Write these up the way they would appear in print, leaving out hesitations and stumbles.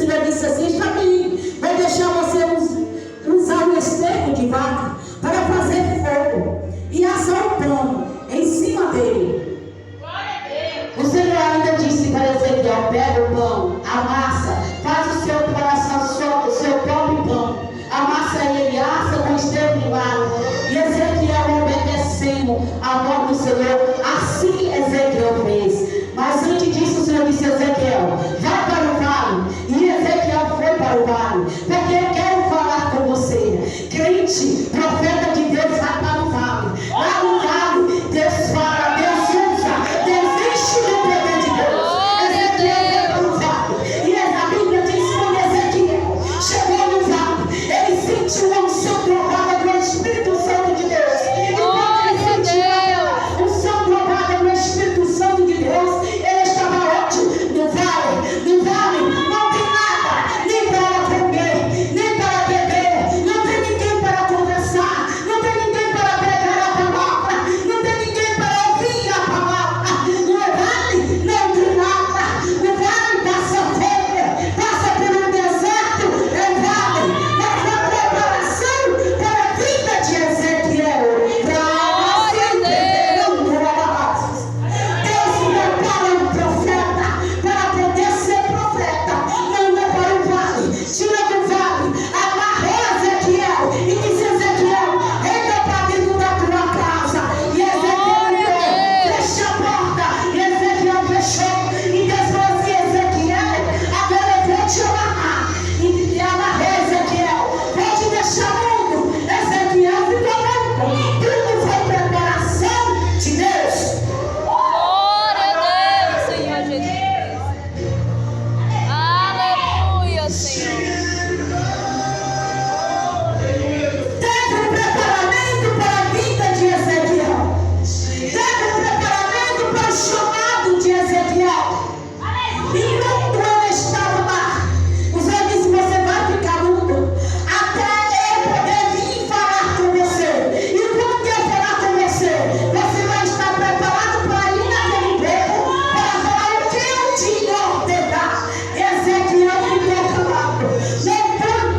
Senhor disse assim: está bem, vou deixar você usar o esterco de vaca para fazer fogo e assar o pão em cima dele. O Senhor ainda disse para Ezequiel: pega o pão, amassa, faz o seu coração, o seu próprio pão, amassa ele, assa com esterco de vaca. E Ezequiel, obedecendo a voz do Senhor, assim Ezequiel fez. Mas antes disso, o Senhor disse a Ezequiel: vai para o vale. E Ezequiel foi para o vale, porque eu quero falar com você. Crente, profeta de Deus, vai para o vale. Lá no vale, Deus fala, Deus usa, Deus enche do poder de Deus. Ezequiel foi para o vale. E a Bíblia diz: quando Ezequiel chegou no vale, ele sentiu a unção trovada do Espírito Santo de Deus. E quando ele sentiu a unção trovada do Espírito Santo de Deus, ele estava onde? No vale. No vale não tem nada, nem para comer, nem para beber, não tem ninguém para conversar, não tem ninguém para pregar a palavra, não tem ninguém para ouvir a palavra. No vale não tem nada. No vale passa fome, passa pelo deserto. É o vale, mas a preparação para a vida de Ezequiel. Deus prepara um profeta para poder ser profeta. Manda para o vale, tira do vale, amarrou Ezequiel e disse: Ezequiel, entra para dentro da tua casa. E Ezequiel fecha a porta. E Ezequiel fechou. E Deus falou assim: Ezequiel, agora eu vou te amarrar. E amarrei Ezequiel. Vou te deixar mudo. Ezequiel ficou mudo. Tudo foi preparação de Deus. Glória a Deus, Senhor Jesus. Aleluia, Senhor. Teve um preparamento para a vida de Ezequiel. Teve um preparamento para o chamado de Ezequiel. Enquanto ele estava lá, o Senhor disse: você vai ficar mudo até eu poder vir falar com você. E quando eu falar com você, você vai estar preparado para ir naquele tempo para falar o que eu te ordenar. Ezequiel ficou calado.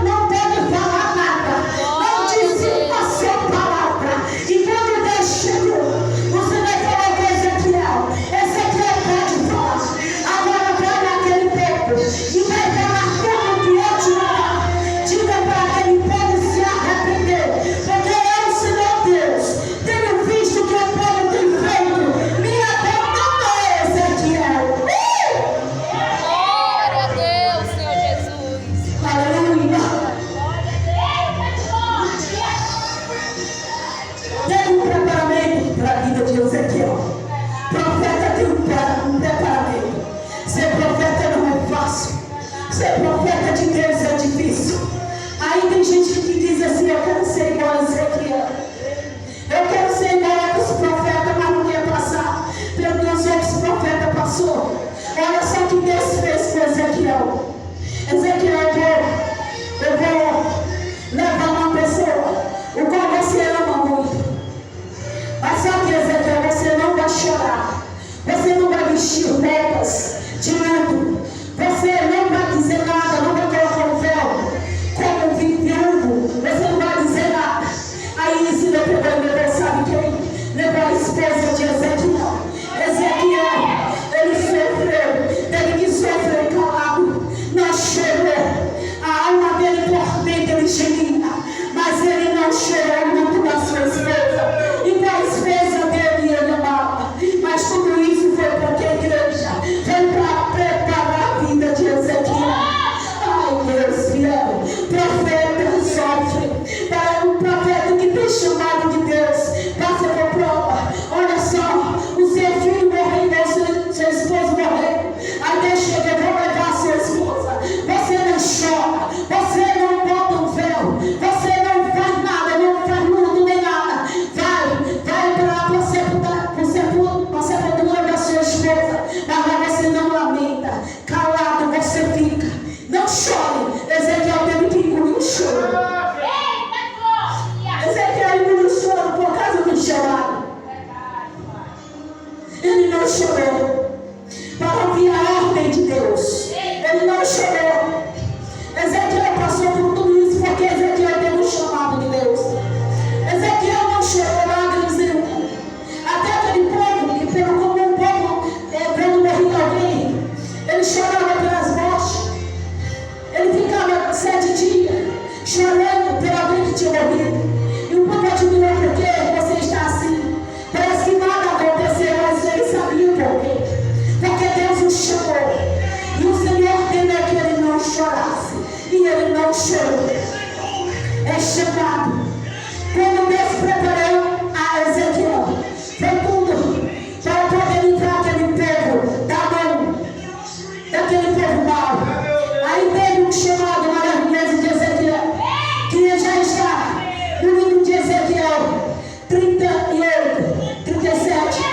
Não pode falar nada. Não disse uma só palavra. E quando Deus chegou, o Senhor falou com Ezequiel: Ezequiel, pode falar. Agora vai naquele tempo e vai falar tudo que eu te mandar. Diga para aquele povo se arrepender, porque eu, Senhor Deus, tenho visto que o povo tem feito. Me abandonou, Ezequiel. Glória a Deus, Senhor Jesus. Aleluia. Teve um preparamento para a vida de Ezequiel. Profeta tem um preparamento. Ser profeta não é fácil. Ser profeta de Deus é difícil. Aí tem gente que diz assim: eu quero ser igual a Ezequiel. Eu quero ser igual a os profetas, mas não quer passar pelo que os outros profetas passou. Olha só o que Deus fez com Ezequiel. Ezequiel, eu vou levar uma pessoa o qual você ama muito. Mas só que, Ezequiel, você não vai chorar. Você não vai vestir roupas de luto. Você não vai dizer nada, não vai colocar um véu como viúvo. Você não vai dizer nada. Aí se levou, sabe quem? Levou a esposa de Ezequiel. Ezequiel, ele sofreu, teve que sofrer calado, não chorou. A alma dele por dentro ele gemia, mas ele não chorou muito da sua esposa. E da esposa dele ele amava. Mas tudo isso foi porque a igreja foi para preparar E ele não chorou. É chamado. Quando Deus preparou a Ezequiel, foi tudo para poder livrar aquele povo da mão daquele povo mau. Aí teve um chamado maravilhoso de Ezequiel, que já está no livro de Ezequiel 38, 37,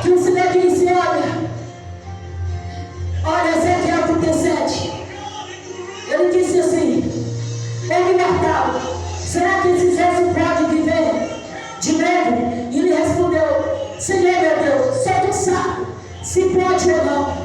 que o Senhor disse: olha Ezequiel 37, ele disse assim: homem mortal, será que esses restos podem viver de medo? E ele respondeu: Senhor meu Deus, só tu sabe se pode ou não.